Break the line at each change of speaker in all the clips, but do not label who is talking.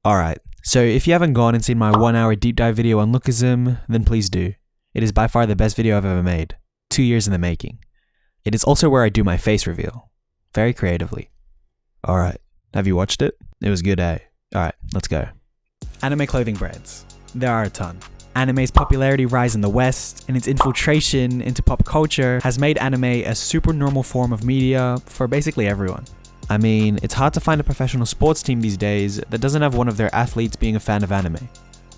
Alright, so if you haven't gone and seen my 1-hour deep dive video on lookism, then please do. It is by far the best video I've ever made. 2 years in the making. It is also where I do my face reveal. Very creatively. Alright, have you watched it? It was good, eh? Alright, let's go. Anime clothing brands. There are a ton. Anime's popularity rise in the West, and its infiltration into pop culture has made anime a super normal form of media for basically everyone. I mean, it's hard to find a professional sports team these days that doesn't have one of their athletes being a fan of anime,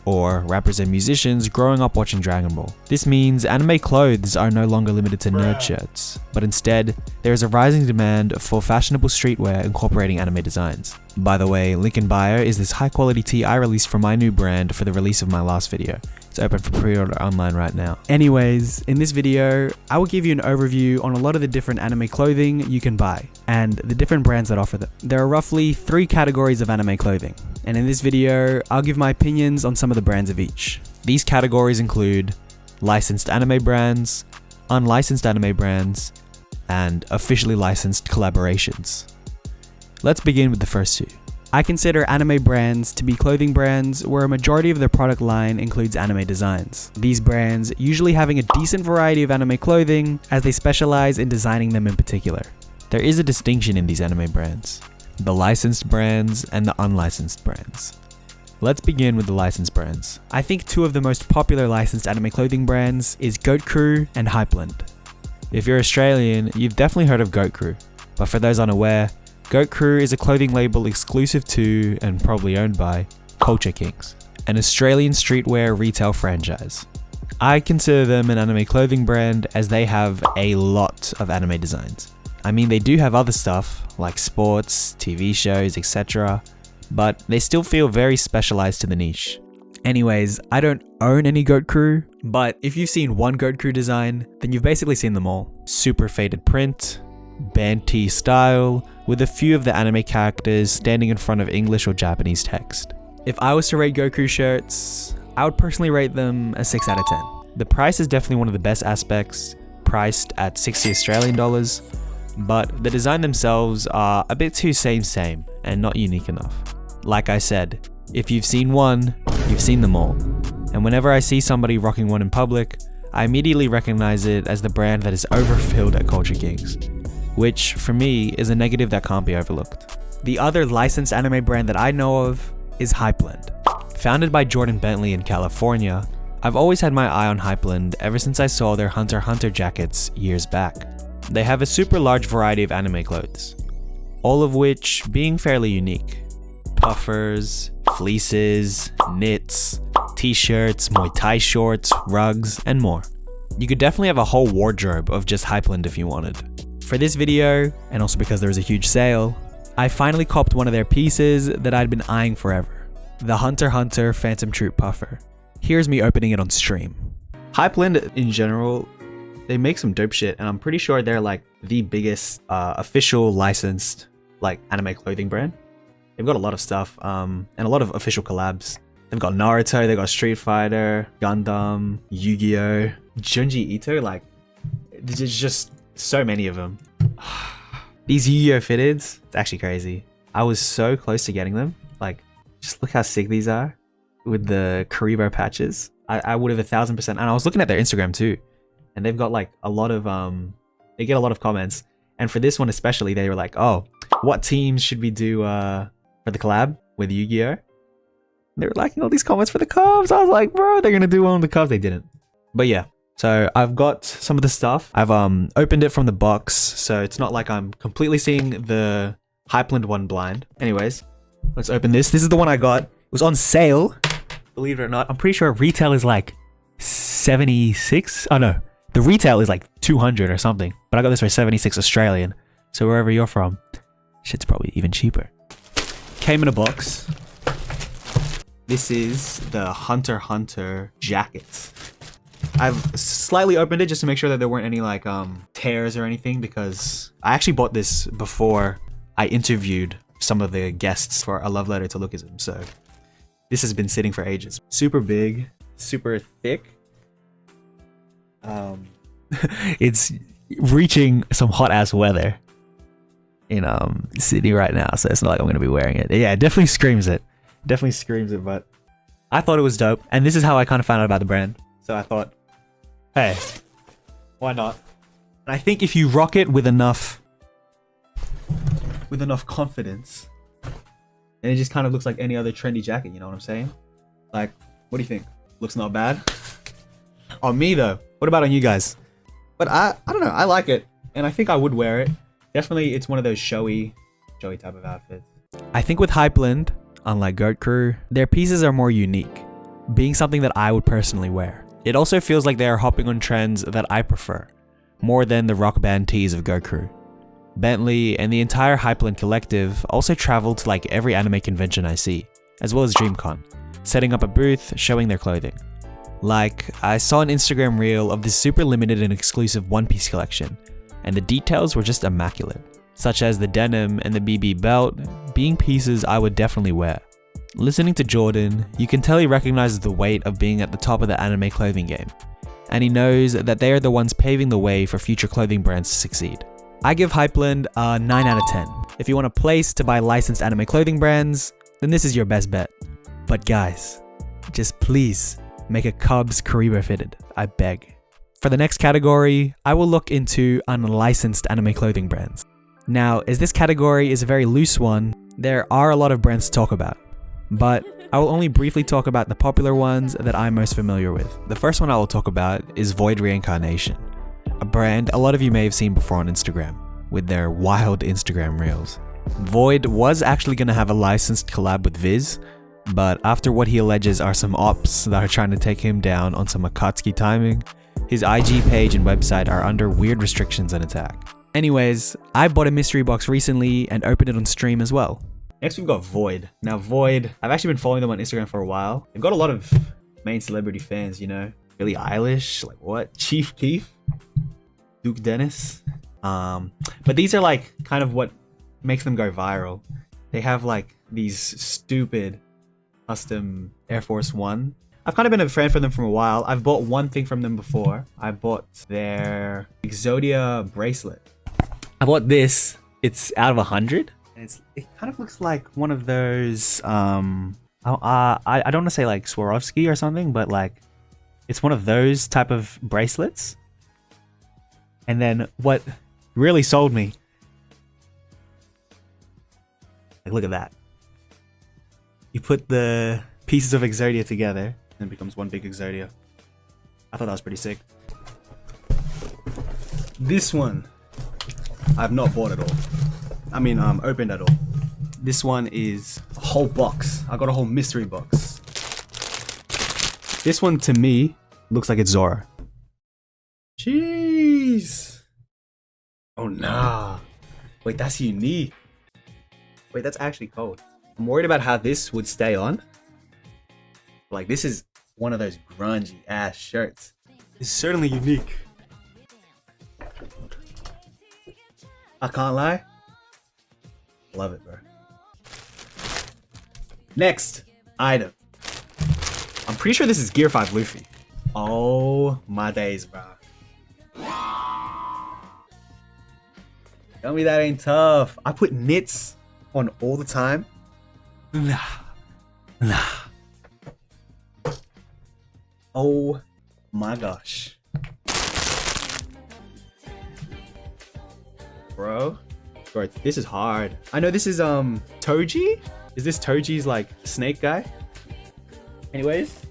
or rappers and musicians growing up watching Dragon Ball. This means anime clothes are no longer limited to nerd shirts, but instead, there is a rising demand for fashionable streetwear incorporating anime designs. By the way, link in bio is this high quality tee I released for my new brand for the release of my last video. It's open for pre-order online right now. Anyways, in this video, I will give you an overview on a lot of the different anime clothing you can buy, and the different brands that offer them. There are roughly 3 categories of anime clothing, and in this video, I'll give my opinions on some of the brands of each. These categories include licensed anime brands, unlicensed anime brands, and officially licensed collaborations. Let's begin with the first 2. I consider anime brands to be clothing brands where a majority of their product line includes anime designs. These brands usually having a decent variety of anime clothing as they specialize in designing them in particular. There is a distinction in these anime brands: the licensed brands and the unlicensed brands. Let's begin with the licensed brands. I think 2 of the most popular licensed anime clothing brands is Goat Crew and Hypeland. If you're Australian, you've definitely heard of Goat Crew, but for those unaware, Goat Crew is a clothing label exclusive to, and probably owned by, Culture Kings, an Australian streetwear retail franchise. I consider them an anime clothing brand as they have a lot of anime designs. I mean, they do have other stuff, like sports, TV shows, etc., but they still feel very specialized to the niche. Anyways, I don't own any Goat Crew, but if you've seen one Goat Crew design, then you've basically seen them all. Super faded print, band tee style, with a few of the anime characters standing in front of English or Japanese text. If I was to rate Goku shirts, I would personally rate them a 6 out of 10. The price is definitely one of the best aspects, priced at 60 Australian dollars, but the design themselves are a bit too same and not unique enough. Like I said, if you've seen one, you've seen them all. And whenever I see somebody rocking one in public, I immediately recognize it as the brand that is overfilled at Culture Kings, which for me is a negative that can't be overlooked. The other licensed anime brand that I know of is Hypeland. Founded by Jordan Bentley in California, I've always had my eye on Hypeland ever since I saw their Hunter x Hunter jackets years back. They have a super large variety of anime clothes, all of which being fairly unique. Puffers, fleeces, knits, t-shirts, Muay Thai shorts, rugs, and more. You could definitely have a whole wardrobe of just Hypeland if you wanted. For this video, and also because there was a huge sale, I finally copped one of their pieces that I'd been eyeing forever. The Hunter x Hunter Phantom Troop Puffer. Here's me opening it on stream. Hypeland in general, they make some dope shit, and I'm pretty sure they're like the biggest official licensed like anime clothing brand. They've got a lot of stuff, and a lot of official collabs. They've got Naruto, they've got Street Fighter, Gundam, Yu-Gi-Oh, Junji Ito, like there's just so many of them. These Yu-Gi-Oh fitteds, it's actually crazy. I was so close to getting them. Like, just look how sick these are with the Karibo patches. I would have 1000%. And I was looking at their Instagram too, and they've got like a lot of they get a lot of comments. And for this one especially, they were like, "Oh, what teams should we do for the collab with Yu-Gi-Oh?" They were liking all these comments for the Cubs. I was like, bro, they're gonna do one on the Cubs. They didn't. But yeah. So I've got some of the stuff. I've opened it from the box, so it's not like I'm completely seeing the Hypeland one blind. Anyways, let's open this. This is the one I got. It was on sale, believe it or not. I'm pretty sure retail is like 76. Oh no, the retail is like 200 or something. But I got this for 76 Australian. So wherever you're from, shit's probably even cheaper. Came in a box. This is the Hunter x Hunter jacket. I've slightly opened it just to make sure that there weren't any like tears or anything, because I actually bought this before I interviewed some of the guests for A Love Letter to Lookism, so this has been sitting for ages. Super big, super thick. It's reaching some hot ass weather in Sydney right now, so it's not like I'm gonna be wearing it. Yeah, it definitely screams it. Definitely screams it, but I thought it was dope. And this is how I kind of found out about the brand. So I thought, hey, why not? And I think if you rock it with enough confidence, and it just kind of looks like any other trendy jacket, you know what I'm saying? Like, what do you think? Looks not bad? On me though, what about on you guys? But I don't know, I like it, and I think I would wear it. Definitely, it's one of those showy type of outfits. I think with Hypeland, unlike Goat Crew, their pieces are more unique, being something that I would personally wear. It also feels like they are hopping on trends that I prefer, more than the rock band tees of Goat Crew. Bentley and the entire Hypeland collective also travel to like every anime convention I see, as well as DreamCon, setting up a booth showing their clothing. Like, I saw an Instagram reel of this super limited and exclusive One Piece collection, and the details were just immaculate, such as the denim and the BB belt being pieces I would definitely wear. Listening to Jordan, you can tell he recognizes the weight of being at the top of the anime clothing game, and he knows that they are the ones paving the way for future clothing brands to succeed. I give Hypeland a 9 out of 10. If you want a place to buy licensed anime clothing brands, then this is your best bet. But guys, just please make a Cubs Karibo fitted, I beg. For the next category, I will look into unlicensed anime clothing brands. Now, as this category is a very loose one, there are a lot of brands to talk about, but I will only briefly talk about the popular ones that I'm most familiar with. The first one I will talk about is Void Reincarnation, a brand a lot of you may have seen before on Instagram, with their wild Instagram reels. Void was actually going to have a licensed collab with Viz, but after what he alleges are some ops that are trying to take him down on some Akatsuki timing, his IG page and website are under weird restrictions and attack. Anyways, I bought a mystery box recently and opened it on stream as well. Next we've got Void. Now Void, I've actually been following them on Instagram for a while. They've got a lot of main celebrity fans, you know. Billie Eilish, like what? Chief Keef? Duke Dennis? But these are like kind of what makes them go viral. They have like these stupid custom Air Force One. I've kind of been a fan for them for a while. I've bought one thing from them before. I bought their Exodia bracelet. I bought this. It's out of 100. And it kind of looks like one of those, I don't want to say like Swarovski or something, but like it's one of those type of bracelets. And then what really sold me, like look at that. You put the pieces of Exodia together and it becomes one big Exodia. I thought that was pretty sick. This one, I've not bought at all. I mean, opened at all. This one is a whole box. I got a whole mystery box. This one to me looks like it's Zora. Jeez. Oh nah. Wait, that's unique. Wait, that's actually cold. I'm worried about how this would stay on. Like, this is one of those grungy ass shirts. It's certainly unique. I can't lie. Love it, bro. Next item. I'm pretty sure this is Gear 5 Luffy. Oh my days, bro. Tell me that ain't tough. I put knits on all the time. Nah. Oh my gosh. Bro, this is hard. I know this is Toji? Is this Toji's like snake guy? Anyways.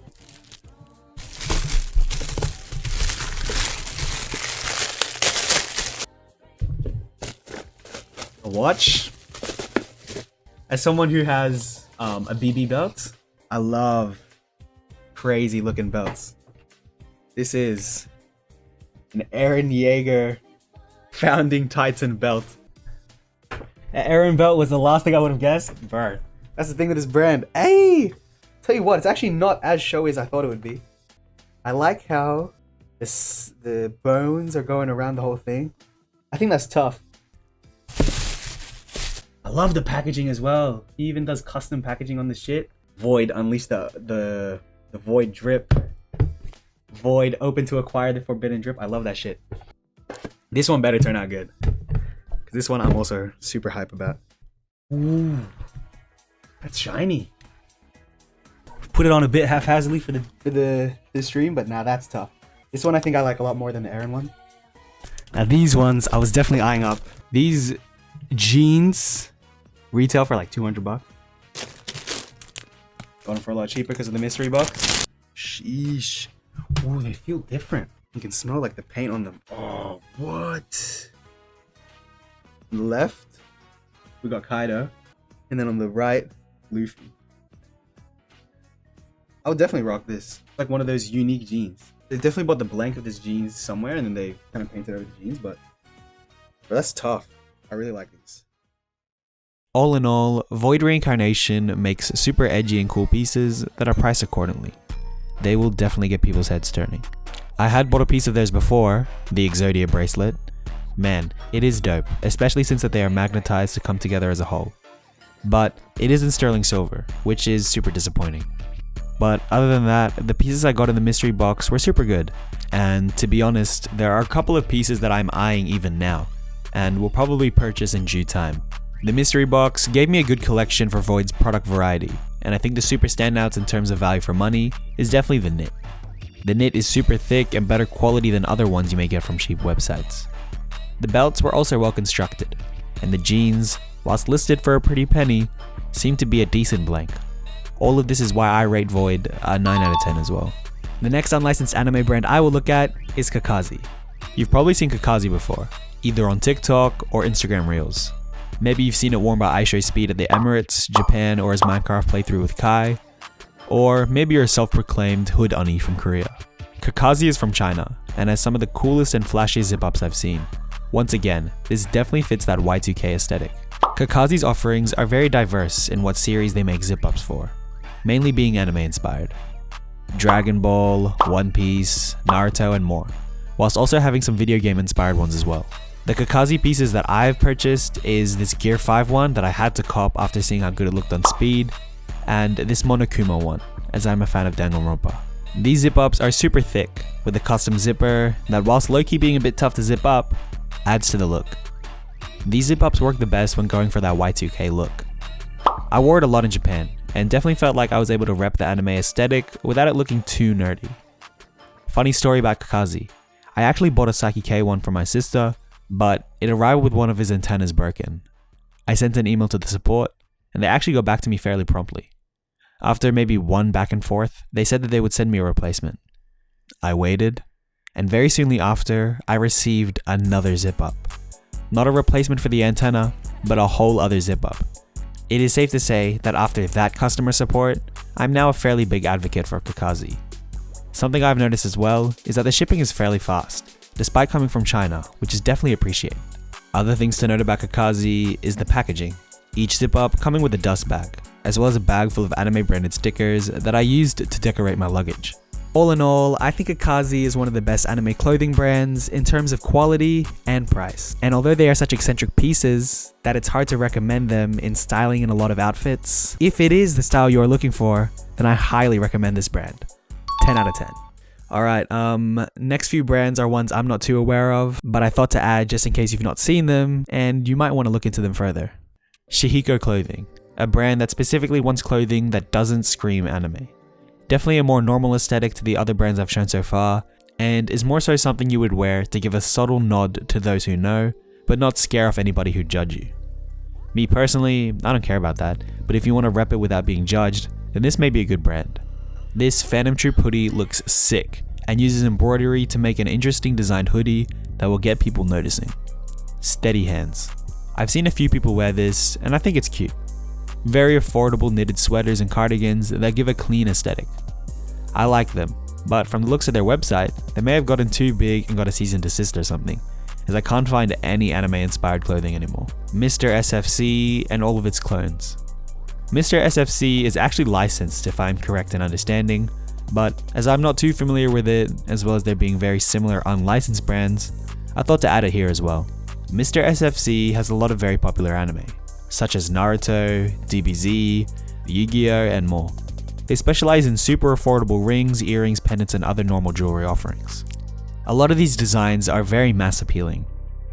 A watch. As someone who has a BB belt, I love crazy looking belts. This is an Eren Yeager Founding Titan belt. An Eren belt was the last thing I would have guessed. Bro, that's the thing with this brand. Hey! Tell you what, it's actually not as showy as I thought it would be. I like how the bones are going around the whole thing. I think that's tough. I love the packaging as well. He even does custom packaging on this shit. Void, unleash the Void drip. Void, open to acquire the forbidden drip. I love that shit. This one better turn out good. Because this one I'm also super hype about. Ooh. That's shiny.
put it on a bit haphazardly for the stream, but now that's tough. This one I think I like a lot more than the Aaron one. Now these ones I was definitely eyeing up. These jeans retail for like $200. Got them for a lot cheaper because of the mystery box. Sheesh. Oh, they feel different. You can smell like the paint on them. Oh, what? On the left, we got Kaido. And then on the right, Luffy. I would definitely rock this. Like one of those unique jeans. They definitely bought the blank of this jeans somewhere and then they kind of painted over the jeans, but that's tough. I really like these.
All in all, Void Reincarnation makes super edgy and cool pieces that are priced accordingly. They will definitely get people's heads turning. I had bought a piece of theirs before, the Exodia bracelet. Man, it is dope, especially since that they are magnetized to come together as a whole. But it is in sterling silver, which is super disappointing. But other than that, the pieces I got in the mystery box were super good. And to be honest, there are a couple of pieces that I'm eyeing even now, and will probably purchase in due time. The mystery box gave me a good collection for Void's product variety, and I think the super standouts in terms of value for money is definitely the knit. The knit is super thick and better quality than other ones you may get from cheap websites. The belts were also well constructed, and the jeans, whilst listed for a pretty penny, seem to be a decent blank. All of this is why I rate Void a 9 out of 10 as well. The next unlicensed anime brand I will look at is Kakazi. You've probably seen Kakazi before, either on TikTok or Instagram Reels. Maybe you've seen it worn by Aisho Speed at the Emirates, Japan, or as Minecraft playthrough with Kai. Or maybe you're a self-proclaimed hood Oni from Korea. Kakazi is from China, and has some of the coolest and flashiest zip-ups I've seen. Once again, this definitely fits that Y2K aesthetic. Kakazi's offerings are very diverse in what series they make zip-ups for, mainly being anime inspired. Dragon Ball, One Piece, Naruto, and more, whilst also having some video game inspired ones as well. The Kakazi pieces that I've purchased is this Gear 5 one that I had to cop after seeing how good it looked on Speed, and this Monokuma one, as I'm a fan of Danganronpa. These zip-ups are super thick, with a custom zipper that, whilst low-key being a bit tough to zip up, adds to the look. These zip-ups work the best when going for that Y2K look. I wore it a lot in Japan, and definitely felt like I was able to rep the anime aesthetic without it looking too nerdy. Funny story about Kakazi. I actually bought a Saki K one for my sister, but it arrived with one of his antennas broken. I sent an email to the support, and they actually got back to me fairly promptly. After maybe one back and forth, they said that they would send me a replacement. I waited, and very soonly after, I received another zip-up. Not a replacement for the antenna, but a whole other zip-up. It is safe to say that after that customer support, I'm now a fairly big advocate for Kakazi. Something I've noticed as well is that the shipping is fairly fast, despite coming from China, which is definitely appreciated. Other things to note about Kakazi is the packaging, each zip-up coming with a dust bag, as well as a bag full of anime branded stickers that I used to decorate my luggage. All in all, I think Kakazi is one of the best anime clothing brands in terms of quality and price. And although they are such eccentric pieces that it's hard to recommend them in styling in a lot of outfits, if it is the style you're looking for, then I highly recommend this brand. 10 out of 10. Alright, next few brands are ones I'm not too aware of, but I thought to add just in case you've not seen them, and you might want to look into them further. Shihiko Clothing, a brand that specifically wants clothing that doesn't scream anime. Definitely a more normal aesthetic to the other brands I've shown so far, and is more so something you would wear to give a subtle nod to those who know, but not scare off anybody who'd judge you. Me personally, I don't care about that, but if you want to rep it without being judged, then this may be a good brand. This Phantom Troop hoodie looks sick, and uses embroidery to make an interesting designed hoodie that will get people noticing. Steady hands. I've seen a few people wear this, and I think it's cute. Very affordable knitted sweaters and cardigans that give a clean aesthetic. I like them, but from the looks of their website, they may have gotten too big and got a cease and desist or something, as I can't find any anime inspired clothing anymore. Mr. SFC and all of its clones. Mr. SFC is actually licensed if I'm correct in understanding, but as I'm not too familiar with it, as well as there being very similar unlicensed brands, I thought to add it here as well. Mr. SFC has a lot of very popular anime, such as Naruto, DBZ, Yu-Gi-Oh, and more. They specialize in super affordable rings, earrings, pendants, and other normal jewelry offerings. A lot of these designs are very mass appealing.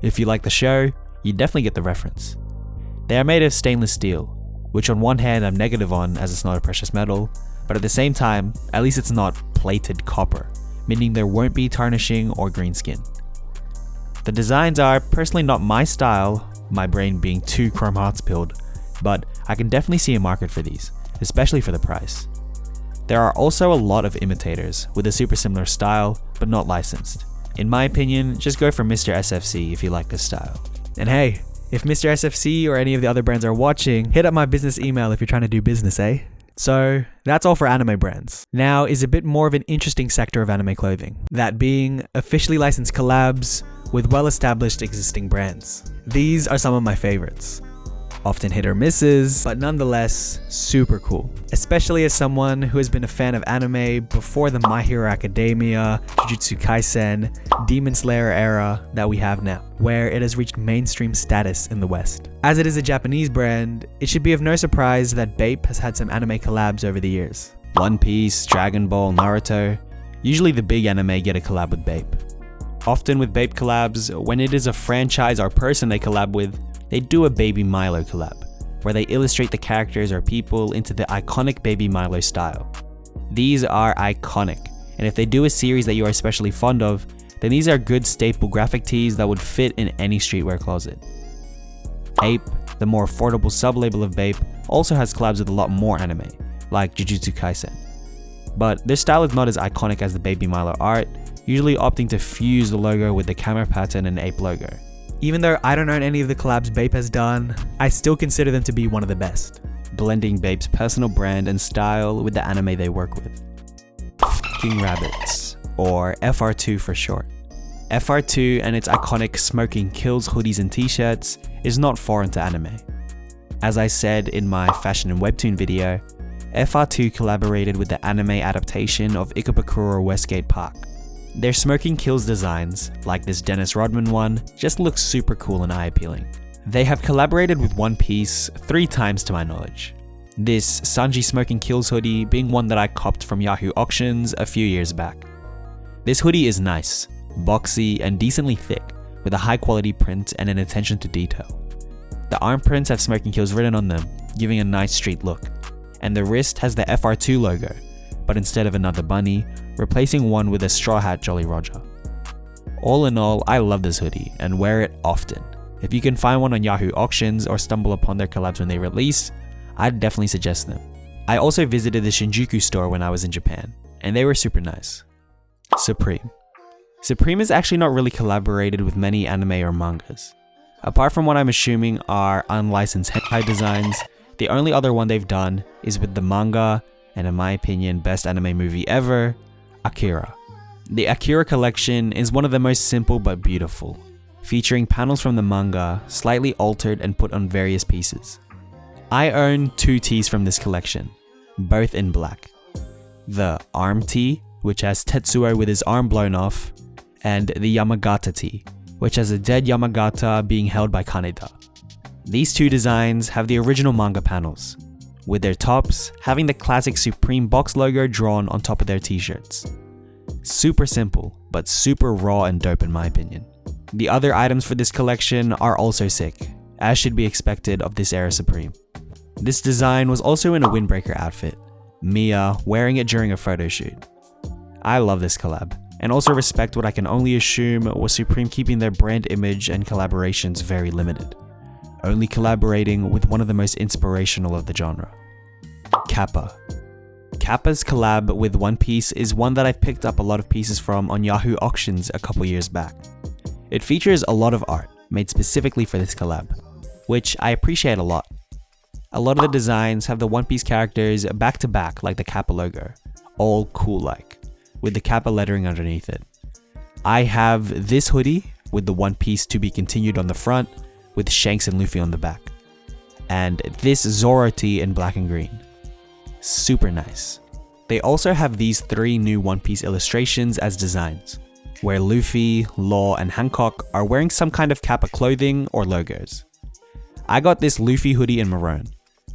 If you like the show, you definitely get the reference. They are made of stainless steel, which on one hand I'm negative on as it's not a precious metal, but at the same time, at least it's not plated copper, meaning there won't be tarnishing or green skin. The designs are personally not my style, my brain being too Chrome Hearts pilled, but I can definitely see a market for these, especially for the price. There are also a lot of imitators with a super similar style, but not licensed. In my opinion, just go for Mr. SFC if you like this style. And hey, if Mr. SFC or any of the other brands are watching, hit up my business email if you're trying to do business, eh? So that's all for anime brands. Now is a bit more of an interesting sector of anime clothing, that being officially licensed collabs with well-established existing brands. These are some of my favorites. Often hit or misses, but nonetheless super cool. Especially as someone who has been a fan of anime before the My Hero Academia, Jujutsu Kaisen, Demon Slayer era that we have now, where it has reached mainstream status in the West. As it is a Japanese brand, it should be of no surprise that Bape has had some anime collabs over the years. One Piece, Dragon Ball, Naruto, usually the big anime get a collab with Bape. Often with Bape collabs, when it is a franchise or person they collab with, they do a Baby Milo collab, where they illustrate the characters or people into the iconic Baby Milo style. These are iconic, and if they do a series that you are especially fond of, then these are good staple graphic tees that would fit in any streetwear closet. Ape, the more affordable sub-label of Bape, also has collabs with a lot more anime, like Jujutsu Kaisen. But their style is not as iconic as the Baby Milo art, usually opting to fuse the logo with the camera pattern and Ape logo. Even though I don't own any of the collabs Bape has done, I still consider them to be one of the best, blending Bape's personal brand and style with the anime they work with. F***ing Rabbits, or FR2 for short. FR2 and its iconic Smoking Kills hoodies and t-shirts is not foreign to anime. As I said in my fashion and webtoon video, FR2 collaborated with the anime adaptation of Ikebukuro Westgate Park. Their Smoking Kills designs, like this Dennis Rodman one, just look super cool and eye-appealing. They have collaborated with One Piece 3 times to my knowledge. This Sanji Smoking Kills hoodie being one that I copped from Yahoo Auctions a few years back. This hoodie is nice, boxy and decently thick, with a high quality print and an attention to detail. The arm prints have Smoking Kills written on them, giving a nice street look, and the wrist has the FR2 logo, but instead of another bunny, replacing one with a straw hat Jolly Roger. All in all, I love this hoodie and wear it often. If you can find one on Yahoo Auctions or stumble upon their collabs when they release, I'd definitely suggest them. I also visited the Shinjuku store when I was in Japan, and they were super nice. Supreme. Supreme is actually not really collaborated with many anime or mangas. Apart from what I'm assuming are unlicensed hentai designs, the only other one they've done is with the manga, and in my opinion, best anime movie ever, Akira. The Akira collection is one of the most simple but beautiful, featuring panels from the manga, slightly altered and put on various pieces. I own 2 tees from this collection, both in black. The arm tee, which has Tetsuo with his arm blown off, and the Yamagata tee, which has a dead Yamagata being held by Kaneda. These 2 designs have the original manga panels, with their tops having the classic Supreme box logo drawn on top of their t-shirts. Super simple, but super raw and dope in my opinion. The other items for this collection are also sick, as should be expected of this era Supreme. This design was also in a windbreaker outfit, Mia wearing it during a photo shoot. I love this collab, and also respect what I can only assume was Supreme keeping their brand image and collaborations very limited, only collaborating with one of the most inspirational of the genre. Kappa. Kappa's collab with One Piece is one that I've picked up a lot of pieces from on Yahoo Auctions a couple years back. It features a lot of art made specifically for this collab, which I appreciate a lot. A lot of the designs have the One Piece characters back to back like the Kappa logo, all cool like, with the Kappa lettering underneath it. I have this hoodie with the One Piece to be continued on the front, with Shanks and Luffy on the back, and this Zoro tee in black and green. Super nice. They also have these 3 new One Piece illustrations as designs, where Luffy, Law, and Hancock are wearing some kind of Kappa clothing or logos. I got this Luffy hoodie in maroon,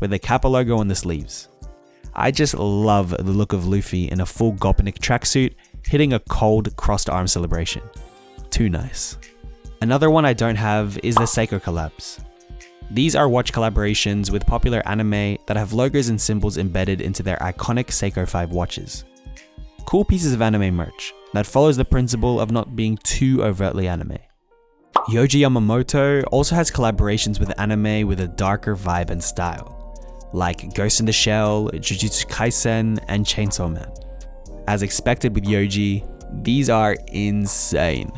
with the Kappa logo on the sleeves. I just love the look of Luffy in a full Gopnik tracksuit hitting a cold crossed arm celebration. Too nice. Another one I don't have is the Seiko collabs. These are watch collaborations with popular anime that have logos and symbols embedded into their iconic Seiko 5 watches. Cool pieces of anime merch that follows the principle of not being too overtly anime. Yohji Yamamoto also has collaborations with anime with a darker vibe and style, like Ghost in the Shell, Jujutsu Kaisen, and Chainsaw Man. As expected with Yohji, these are insane.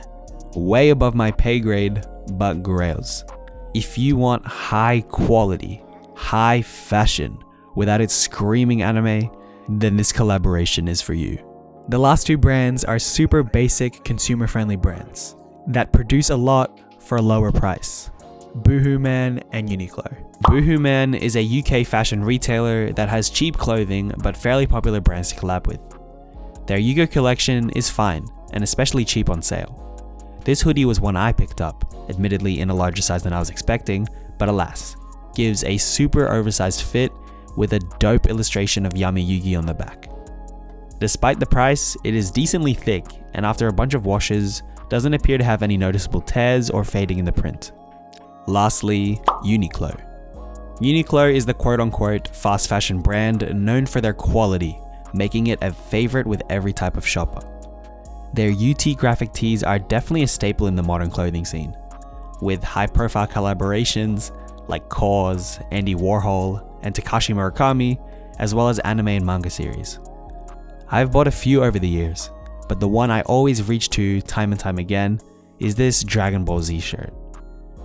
Way above my pay grade, but grails. If you want high quality, high fashion, without it screaming anime, then this collaboration is for you. The last two brands are super basic, consumer-friendly brands that produce a lot for a lower price. Boohoo Man and Uniqlo. Boohoo Man is a UK fashion retailer that has cheap clothing but fairly popular brands to collab with. Their Yugo collection is fine and especially cheap on sale. This hoodie was one I picked up, admittedly in a larger size than I was expecting, but alas, gives a super oversized fit with a dope illustration of Yami Yugi on the back. Despite the price, it is decently thick and after a bunch of washes, doesn't appear to have any noticeable tears or fading in the print. Lastly, Uniqlo. Uniqlo is the quote-unquote fast fashion brand known for their quality, making it a favorite with every type of shopper. Their UT graphic tees are definitely a staple in the modern clothing scene, with high-profile collaborations like Quas, Andy Warhol, and Takashi Murakami, as well as anime and manga series. I've bought a few over the years, but the one I always reach to time and time again is this Dragon Ball Z shirt.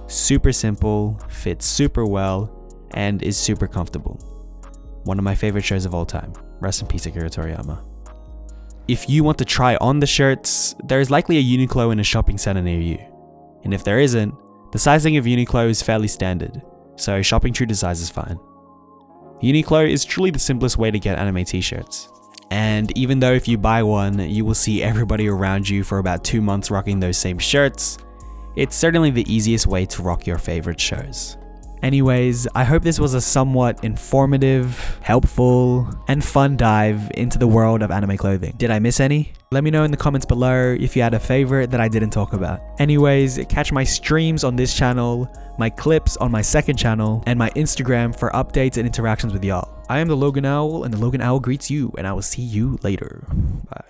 Super simple, fits super well, and is super comfortable. One of my favorite shirts of all time. Rest in peace, Akira Toriyama. If you want to try on the shirts, there is likely a Uniqlo in a shopping center near you. And if there isn't, the sizing of Uniqlo is fairly standard, so shopping true to size is fine. Uniqlo is truly the simplest way to get anime t-shirts. And even though if you buy one, you will see everybody around you for about 2 months rocking those same shirts, it's certainly the easiest way to rock your favorite shows. Anyways, I hope this was a somewhat informative, helpful, and fun dive into the world of anime clothing. Did I miss any? Let me know in the comments below if you had a favorite that I didn't talk about. Anyways, catch my streams on this channel, my clips on my second channel, and my Instagram for updates and interactions with y'all. I am the Logan Owl, and the Logan Owl greets you, and I will see you later. Bye.